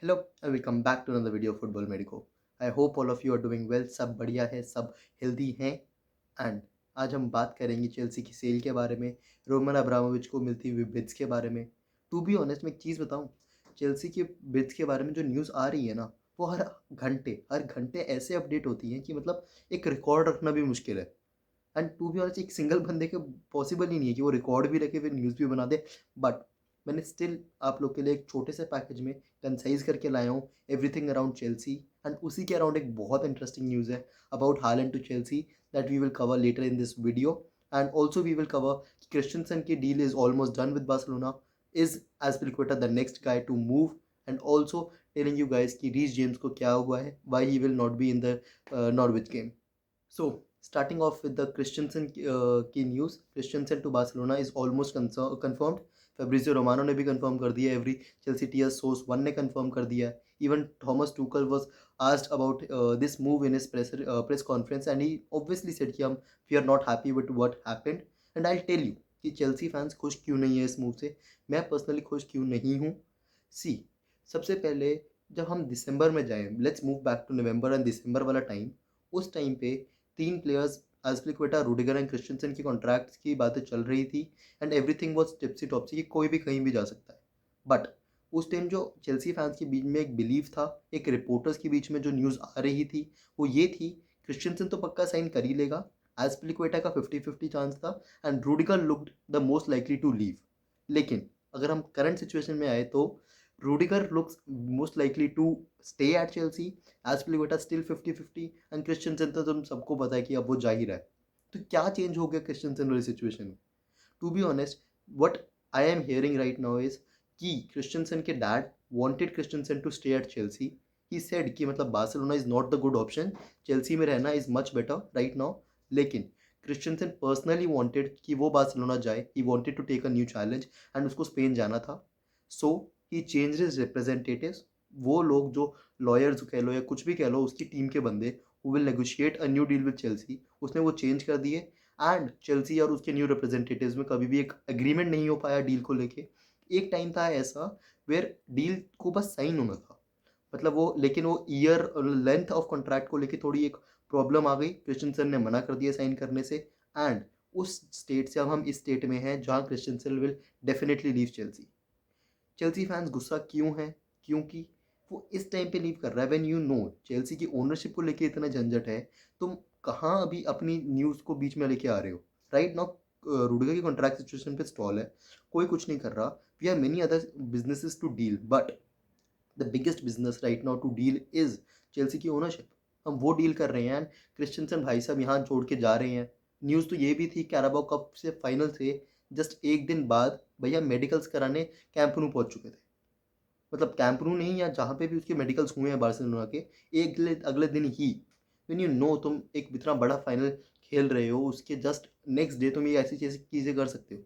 Hello and welcome back to another video Football Medico. I hope all of you are doing well. सब बढ़िया है, सब healthy हैं। And आज हम बात करेंगे चेल्सी की सेल के बारे में, रोमन अब्रामोविच को मिलती हुई बिड्स के बारे में। टू बी ऑनेस्ट मैं एक चीज़ बताऊं, चेल्सी के बिड्स के बारे में जो न्यूज़ आ रही है ना, वो हर घंटे ऐसे अपडेट होती हैं कि मतलब एक रिकॉर्ड रखना भी मुश्किल है। एंड टू बी ऑनेस्ट एक सिंगल बंदे के पॉसिबल ही नहीं है कि वो रिकॉर्ड भी रखे फिर न्यूज़ भी बना दे। बट मैंने स्टिल आप लोग के लिए एक छोटे से पैकेज में कंसाइज करके लाया हूँ एवरीथिंग अराउंड चेल्सी। एंड उसी के अराउंड एक बहुत इंटरेस्टिंग न्यूज़ है about Haaland to Chelsea that we will cover later in this video. And also we will cover Christensen की deal is almost done with Barcelona, is Azpilicueta the next guy to move. And also telling you guys कि Reece James को क्या हुआ है, why he will not be in the Norwich game. So, starting off with the Christensen की news, Christensen to Barcelona is almost confirmed. Fabrizio Romano ने भी confirm कर दिया, every Chelsea tier source one ने कंफर्म कर दिया है। Even Thomas Tuchel was asked about this move in his press conference and he obviously said कि हम we are not happy with what happened. And I tell you कि Chelsea fans खुश क्यों नहीं है इस मूव से। मैं पर्सनली खुश क्यों नहीं हूँ। सी, सबसे पहले जब हम दिसंबर में जाएं, let's move back to November and December वाला टाइम। उस टाइम पे तीन players Azpilicueta, Rudiger and Christensen की कॉन्ट्रैक्ट्स की बातें चल रही थी। And everything was tipsy topsy कि कोई भी कहीं भी जा सकता है। बट उस टाइम जो चेल्सी फैंस के बीच में एक बिलीव था, एक रिपोर्टर्स के बीच में जो न्यूज़ आ रही थी, वो ये थी क्रिस्टियनसन तो पक्का साइन कर ही लेगा, एस्पिलिक्वेटा का 50-50 चांस था, and Rudiger looked the most likely to leave. लेकिन अगर हम करंट सिचुएशन में आए तो Rudiger looks most likely to stay at Chelsea, Azpilicueta still 50-50, and Christensen तो तुम सबको पता है कि अब वो जा ही रहा है। तो क्या चेंज हो गया क्रिस्टियनसन वाली सिचुएशन में? To be honest, what I am hearing right now is कि क्रिस्टियनसन के dad wanted Christensen to stay at Chelsea. He said कि मतलब Barcelona is not the good option, Chelsea में रहना is much better right now. लेकिन Christensen personally wanted कि वो Barcelona जाए, he wanted to take a new challenge, and उसको Spain जाना था। So he change his representatives, वो लोग जो लॉयर्स कह लो या कुछ भी कह लो, उसकी टीम के बंदे who will negotiate a new deal with Chelsea, उसने वो चेंज कर दिए। एंड चेल्सी और उसके न्यू रिप्रेजेंटेटिव्स में कभी भी एक एग्रीमेंट नहीं हो पाया डील को लेके। एक टाइम था ऐसा वेयर डील को बस साइन होना था, मतलब वो, लेकिन वो ईयर लेंथ ऑफ कॉन्ट्रैक्ट को लेके थोड़ी एक प्रॉब्लम आ गई, क्रिस्टियनसन ने मना कर दिया साइन करने से। एंड उस स्टेट से अब हम इस स्टेट में हैं जहाँ Christiansen will definitely leave Chelsea. Chelsea fans गुस्सा क्यों हैं? क्योंकि वो इस टाइम पे लीव कर रहा है व्हेन यू नो चेल्सी की ओनरशिप को लेके इतना झंझट है। तुम कहाँ अभी अपनी न्यूज़ को बीच में लेके आ रहे हो? राइट नाउ रुडिगर की कॉन्ट्रैक्ट सिचुएशन पे स्टॉल है, कोई कुछ नहीं कर रहा। We are many other businesses to deal, but the biggest business right now to deal is Chelsea की ओनरशिप। हम वो डील कर रहे हैं एंड क्रिस्टियनसन भाई साहब यहाँ छोड़ के जा रहे हैं। न्यूज़ तो ये भी थी कैराबाओ कप से फाइनल से जस्ट एक दिन बाद भैया मेडिकल्स कराने कैंप नू पहुंच चुके थे। मतलब कैंप नो नहीं, या जहाँ पे भी उसके मेडिकल्स हुए हैं बार्सिलोना के, एक अगले अगले दिन ही, व्हेन यू नो तुम एक इतना बड़ा फाइनल खेल रहे हो, उसके जस्ट नेक्स्ट डे तुम ये ऐसी चीज़ें कर सकते हो।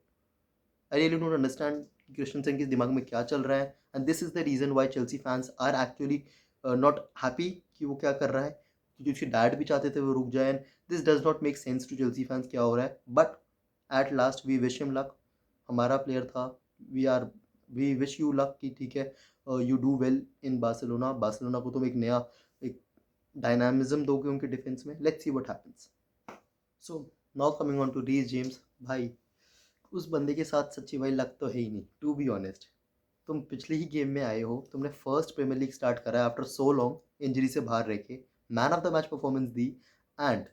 I really don't understand Christensen के दिमाग में क्या चल रहा है। And this is the reason why Chelsea fans are actually not happy कि वो क्या कर रहा है, क्योंकि उसके डैड भी चाहते थे वो रुक जाए। And this does not make sense to Chelsea fans क्या हो रहा है। But at last we wish him luck, हमारा प्लेयर था, we are we wish you luck कि ठीक है, you do well in Barcelona. Barcelona को तुम एक नया एक डायनामिज्म दोगे उनके डिफेंस में। Let's see what happens. So now coming on to Reece James भाई, उस बंदे के साथ सच्ची भाई लक तो है ही नहीं। टू बी ऑनेस्ट, तुम पिछले ही गेम में आए हो, तुमने फर्स्ट प्रीमियर लीग स्टार्ट करा है आफ्टर सो लॉन्ग, इंजरी से बाहर रह के man of the match performance the, and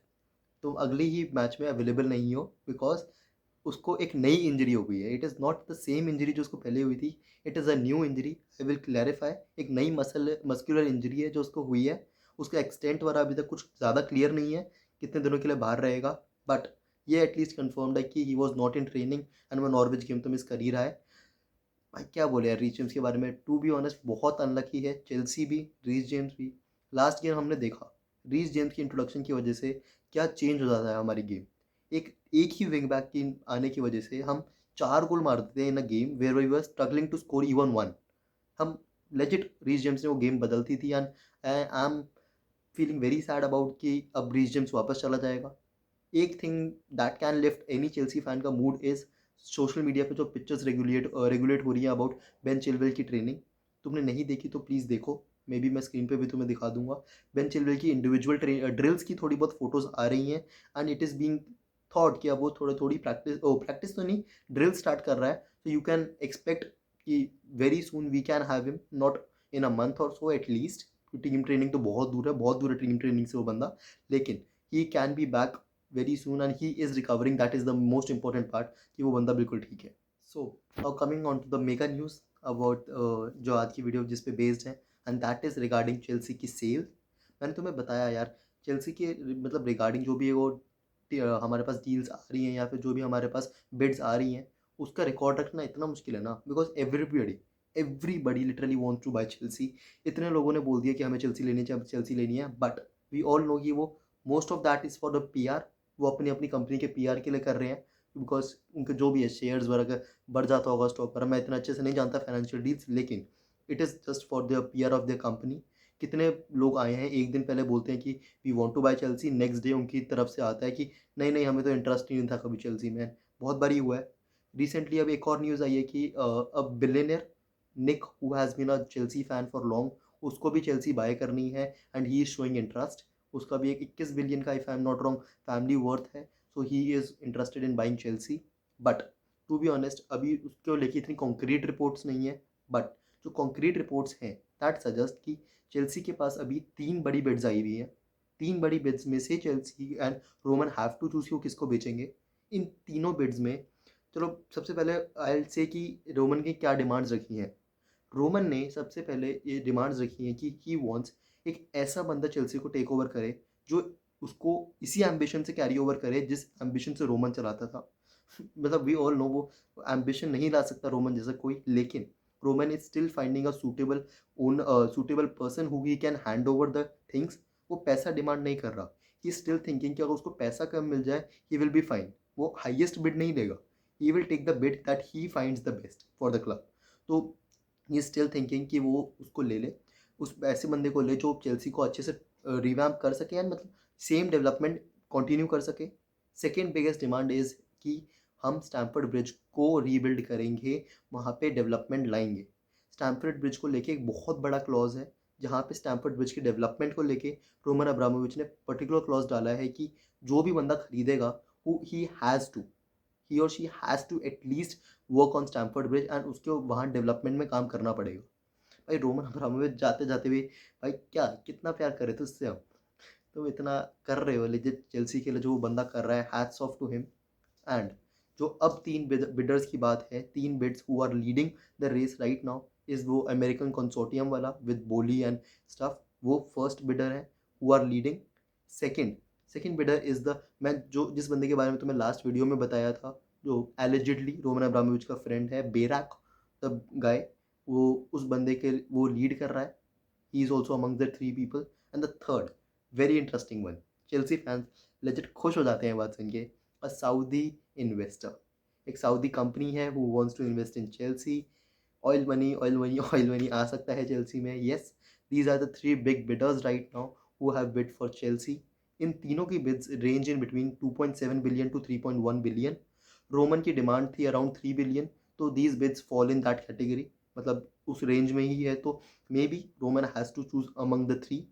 तुम अगले ही मैच में अवेलेबल नहीं हो बिकॉज उसको एक नई इंजरी हो गई है। It is not the same injury जो उसको पहले हुई थी, it is a new injury. I will clarify, एक नई मस्कुलर इंजरी है जो उसको हुई है। उसका एक्सटेंट वगैरह अभी तक कुछ ज़्यादा क्लियर नहीं है कितने दिनों के लिए बाहर रहेगा, बट ये एटलीस्ट कन्फर्म्ड है कि he was not in training and वो नॉर्विच गेम तो मिस कर ही रहा है। भाई क्या बोले यार रीस जेम्स के बारे में, टू बी ऑनेस्ट बहुत अनलकी है चेल्सी भी, रीस जेम्स भी। लास्ट गेम हमने देखा रीस जेम्स की इंट्रोडक्शन की वजह से क्या चेंज हो जाता है हमारी गेम। एक एक ही विंग बैक की आने की वजह से हम 4 गोल मार देते हैं in a game where we were struggling to score even one. हम लेजिट रीस जेम्स ने वो गेम बदलती थी। And I am feeling very sad about कि अब रीस जेम्स वापस चला जाएगा। एक thing that can lift any Chelsea fan का मूड इज सोशल मीडिया पे जो पिक्चर्स रेगुलेट रेगुलेट हो रही है अबाउट बेन चिलवेल की ट्रेनिंग। तुमने नहीं देखी तो प्लीज़ देखो, मे बी मैं स्क्रीन पे भी तुम्हें दिखा दूँगा। बेन चिलवेल की इंडिविजुअल ड्रिल्स की थोड़ी बहुत फ़ोटोज़ आ रही हैं and it is being thought कि अब वो थोड़ी-थोड़ी प्रैक्टिस तो नहीं, ड्रिल स्टार्ट कर रहा है। सो यू कैन एक्सपेक्ट कि very soon we can have him, not in a month or so at least. Team training तो बहुत दूर है टीम ट्रेनिंग से वो बंदा, लेकिन he can be back very soon and he is recovering, that is the most important part कि वो बंदा बिल्कुल ठीक है। So now coming on to the mega news about जो आज की वीडियो जिस पे बेस्ड है, and that is regarding Chelsea की सेल। मैंने तुम्हें बताया यार, चेल्सी के मतलब रिगार्डिंग जो भी है वो हमारे पास डील्स आ रही हैं या फिर जो भी हमारे पास बिड्स आ रही हैं, उसका रिकॉर्ड रखना इतना मुश्किल है ना, because everybody literally wants to buy Chelsea. इतने लोगों ने बोल दिया कि हमें चेल्सी लेनी है, चेल्सी लेनी है, बट वी ऑल नो कि वो most of that is for the PR. वो अपनी अपनी कंपनी के पीआर के लिए कर रहे हैं, बिकॉज उनके जो भी है शेयर्स वगैरह बढ़ जाता होगा स्टॉक पर। मैं इतना अच्छे से नहीं जानता फाइनेंशियल डील्स, लेकिन it is just for the PR of the company. कितने लोग आए हैं एक दिन पहले बोलते हैं कि we want to buy Chelsea, next day उनकी तरफ से आता है कि नहीं नहीं हमें तो इंटरेस्ट ही नहीं था कभी चेल्सी में। बहुत बारी हुआ है। रिसेंटली अब एक और न्यूज़ आई है कि a billionaire Nick who has been a Chelsea fan for long, उसको भी चेल्सी बाय करनी है and he is showing interest. उसका भी एक 21 बिलियन का, if I am not wrong, family worth है। So he is interested in buying Chelsea. But to be honest अभी उसको लेके इतनी कॉन्क्रीट रिपोर्ट्स नहीं है, बट जो कॉन्क्रीट रिपोर्ट्स हैं दैट सजेस्ट कि चेल्सी के पास अभी 3 बड़ी बिड्स आई हुई हैं। 3 बड़ी बिड्स में से Chelsea and Roman have to choose कि वो किसको बेचेंगे। इन तीनों बिड्स में चलो सबसे पहले आई विल से कि रोमन की क्या डिमांड्स रखी हैं। रोमन ने सबसे पहले ये डिमांड्स रखी हैं कि ही वांट्स एक ऐसा बंदा चेल्सी को टेक ओवर करे जो उसको इसी एम्बिशन से कैरी ओवर करे जिस एम्बिशन से रोमन चलाता था। मतलब वी ऑल नो वो एम्बिशन नहीं ला सकता रोमन जैसा कोई, लेकिन Roman is still finding a suitable person who he can hand over the things. वो पैसा डिमांड नहीं कर रहा, ही स्टिल थिंकिंग कि अगर उसको पैसा कम मिल जाए ही विल बी फाइन। वो हाईएस्ट बिड नहीं देगा, he will take the bid that he finds the best for the club. तो ही स्टिल थिंकिंग कि वो उसको ले ले, उस ऐसे बंदे को ले जो चेल्सी को अच्छे से रिवैम्प कर सके एंड मतलब सेम डेवलपमेंट कंटिन्यू कर सके। सेकेंड बिगेस्ट डिमांड इज़ कि हम स्टैम्फर्ड ब्रिज को रीबिल्ड करेंगे, वहाँ पे डेवलपमेंट लाएंगे। स्टैम्फर्ड ब्रिज को लेके एक बहुत बड़ा क्लॉज है जहाँ पे स्टैम्फर्ड ब्रिज की डेवलपमेंट को लेके रोमन अब्रामोविच ने पर्टिकुलर क्लॉज डाला है कि जो भी बंदा खरीदेगा ही has to, he or she has to at least work on Stamford Bridge and उसके वहाँ डेवलपमेंट में काम करना पड़ेगा। भाई रोमन अब्रामोविच जाते जाते भी भाई क्या कितना प्यार करे तो उससे, हम तुम इतना कर रहे हो लेजिट चेल्सी के लिए जो वो बंदा कर रहा है, hats off to him. And जो अब 3 बिडर्स की बात है, 3 bids who are leading the race right now is वो अमेरिकन कंसोर्टियम वाला विद बोली एंड स्टफ, वो फर्स्ट बिडर है who are leading. Second second bidder is the, मैं जो जिस बंदे के बारे में तुम्हें लास्ट वीडियो में बताया था, जो एलिजिडली रोमन अब्रामोविच का फ्रेंड है, बेराक द गाय, वो उस बंदे के वो लीड कर रहा है। He is also among the 3 people. And the third very interesting one, Chelsea fans legit खुश हो जाते हैं बात सुन के, अ सऊदी इन्वेस्टर, एक सऊदी कंपनी है who wants to invest in Chelsea. Oil money oil money oil money आ सकता है चेल्सी में। Yes, these are the 3 big bidders right now who have bid for Chelsea. इन तीनों की bids range in between 2.7 billion to 3.1 billion. Roman की demand थी around 3 billion, तो these bids fall in that category, मतलब उस range में ही है। तो maybe Roman has to choose among the 3।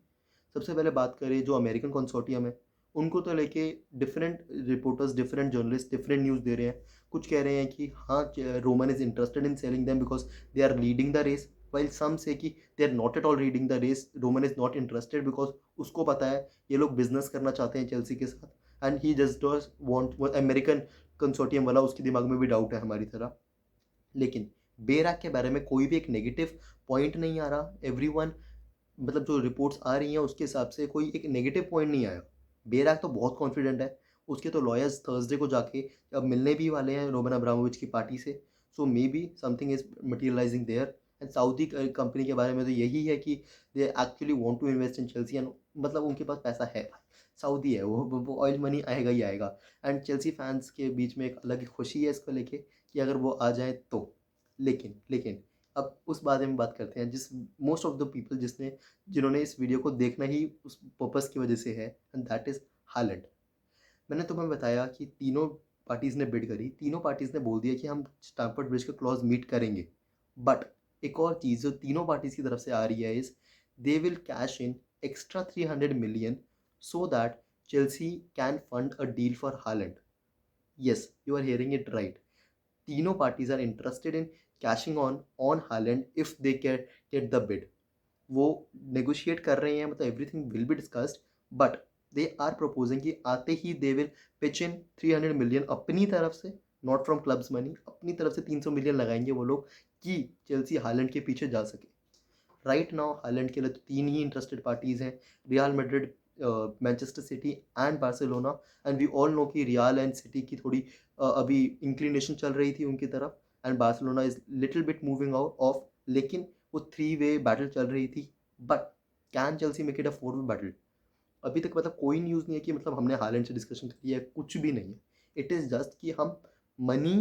सबसे पहले बात करें जो अमेरिकन कंसोर्टियम है, उनको तो लेके different reporters, different journalist different news दे रहे हैं। कुछ कह रहे हैं कि हाँ Roman is interested in selling them because they are leading the race, while some say कि they are not at all reading the race, Roman is not interested because उसको पता है ये लोग बिजनेस करना चाहते हैं चेल्सी के साथ and he just does want American consortium वाला, उसके दिमाग में भी डाउट है हमारी तरह। लेकिन बेराक के बारे में कोई भी एक नेगेटिव पॉइंट नहीं आ रहा। एवरीवन, मतलब जो रिपोर्ट्स आ रही हैं उसके हिसाब से कोई एक नेगेटिव पॉइंट नहीं आया। बेराक तो बहुत कॉन्फिडेंट है। उसके तो लॉयर्स थर्सडे को जाके अब मिलने भी वाले हैं रोमन अब्रामोविच की पार्टी से। So maybe something is materialising there. And Saudi company के बारे में तो यही है कि दे actually want to invest in Chelsea and मतलब उनके पास पैसा है भाई, सऊदी है वो ऑयल मनी आएगा ही आएगा। एंड चेल्सी फैंस के बीच में एक अलग ही खुशी है इसको लेके कि अगर वो आ जाए तो। लेकिन अब उस बारे में बात करते हैं जिस मोस्ट ऑफ द पीपल जिन्होंने इस वीडियो को देखना ही उस पर्पस की वजह से है, एंड दैट इज़ हालैंड। मैंने तुम्हें बताया कि तीनों पार्टीज़ ने बिड करी, तीनों पार्टीज़ ने बोल दिया कि हम स्टैम्फर्ड ब्रिज का क्लॉज मीट करेंगे, बट एक और चीज़ जो तीनों पार्टीज की तरफ से आ रही है is they will cash in extra 300 million so that Chelsea can fund a deal for Haaland. Yes, you are hearing it right. तीनों parties are interested in cashing on Haaland if they get the bid. वो negotiate कर रहे हैं, मतलब everything will be discussed, but they are proposing कि आते ही they will pitch in 300 million अपनी तरफ से, not from clubs money, अपनी तरफ से 300 million लगाएंगे वो लोग कि चेल्सी हालैंड के पीछे जा सके। राइट नाउ हालैंड के लिए तो तीन ही इंटरेस्टेड पार्टीज हैं, Real Madrid, Manchester City and Barcelona. And we all know कि रियल एंड सिटी की थोड़ी अभी इंक्लिनेशन चल रही थी उनकी तरफ, and Barcelona is little bit moving out of, लेकिन वो 3-वे बैटल चल रही थी। But can Chelsea make it a 4-वे बैटल? अभी तक मतलब कोई न्यूज़ नहीं है कि मतलब हमने हालैंड से डिस्कशन करी है, कुछ भी नहीं है। इट इज़ जस्ट कि हम मनी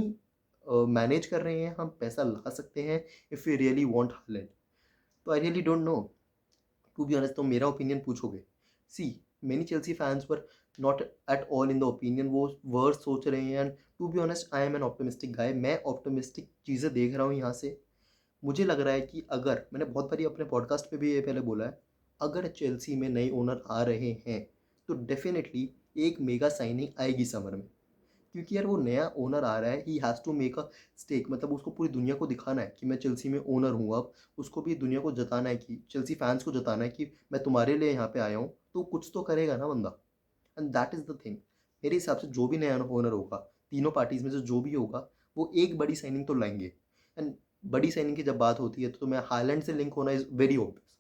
मैनेज कर रहे हैं, हम पैसा ला सकते हैं if you really want Haaland. तो I really don't know, to be honest. तो मेरा ओपिनियन पूछोगे, see many Chelsea fans were not at all in the opinion, वो वर्ड सोच रहे हैं। And to be honest I am an optimistic guy, मैं optimistic चीज़ें देख रहा हूँ यहाँ से। मुझे लग रहा है कि अगर, मैंने बहुत बारी अपने पॉडकास्ट पे भी ये पहले बोला है, अगर चेल्सी में नए ओनर आ रहे हैं तो डेफिनेटली एक मेगा साइनिंग आएगी समर में। क्योंकि यार वो नया ओनर आ रहा है, he has to make a stake, मतलब उसको पूरी दुनिया को दिखाना है कि मैं चेल्सी में ओनर हूँ। अब उसको भी दुनिया को जताना है, कि चेल्सी फैंस को जताना है कि मैं तुम्हारे लिए यहाँ पे आया हूँ, तो कुछ तो करेगा ना बंदा। And that is the thing. मेरे हिसाब से जो भी नया ओनर होगा, तीनों पार्टीज में से जो भी होगा, वो एक बड़ी साइनिंग तो लाएंगे। एंड बड़ी साइनिंग की जब बात होती है तो तुम्हें हालैंड से लिंक होना इज़ वेरी ऑब्वियस।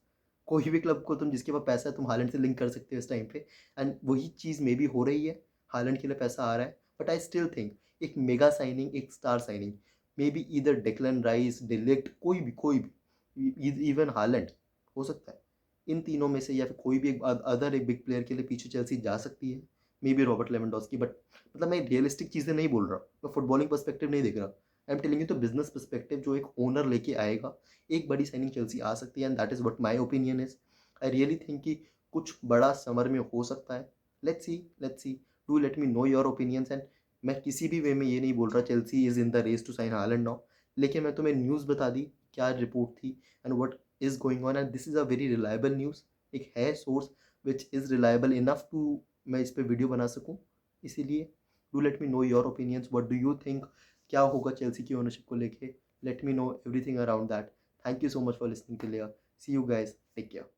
कोई भी क्लब को तुम, जिसके पास पैसा है, तुम हालैंड से लिंक कर सकते हो इस टाइम पे। एंड वही चीज़ मे बी हो रही है, हालैंड के लिए पैसा आ रहा है। बट आई स्टिल थिंक एक मेगा साइनिंग, एक स्टार साइनिंग, मे बी इधर डेक्लन राइस, डिलिक्ट, कोई भी, इवन हालैंड हो सकता है। इन तीनों में से या फिर कोई भी एक अदर एक बिग प्लेयर के लिए पीछे चेल्सी जा सकती है, may be Robert Lewandowski. But मतलब मैं रियलिस्टिक चीज़ें नहीं बोल रहा, मैं फुटबॉलिंग पर्सपेक्टिव नहीं देख रहा, आई एम टेलिंग यू तो बिजनेस पर्सपेक्टिव, जो एक ओनर लेके आएगा एक बड़ी साइनिंग चेल्सी आ सकती है। And that is what my opinion is. I really think कि कुछ बड़ा समर में हो सकता है। Let's see, do let me know your opinions. And मैं किसी भी वे में ये नहीं बोल रहा Chelsea is in the race to sign Haaland now, लेकिन मैं तुम्हें न्यूज़ बता दी, क्या रिपोर्ट थी and what is going on. And this is a very reliable news, एक है source which is reliable enough to मैं इस पर वीडियो बना सकूँ। इसीलिए do let me know your opinions, what do you think, क्या होगा चेल्सी की ओनरशिप को लेके। Let me know everything around that. Thank you so much for listening till here. See you guys, take care.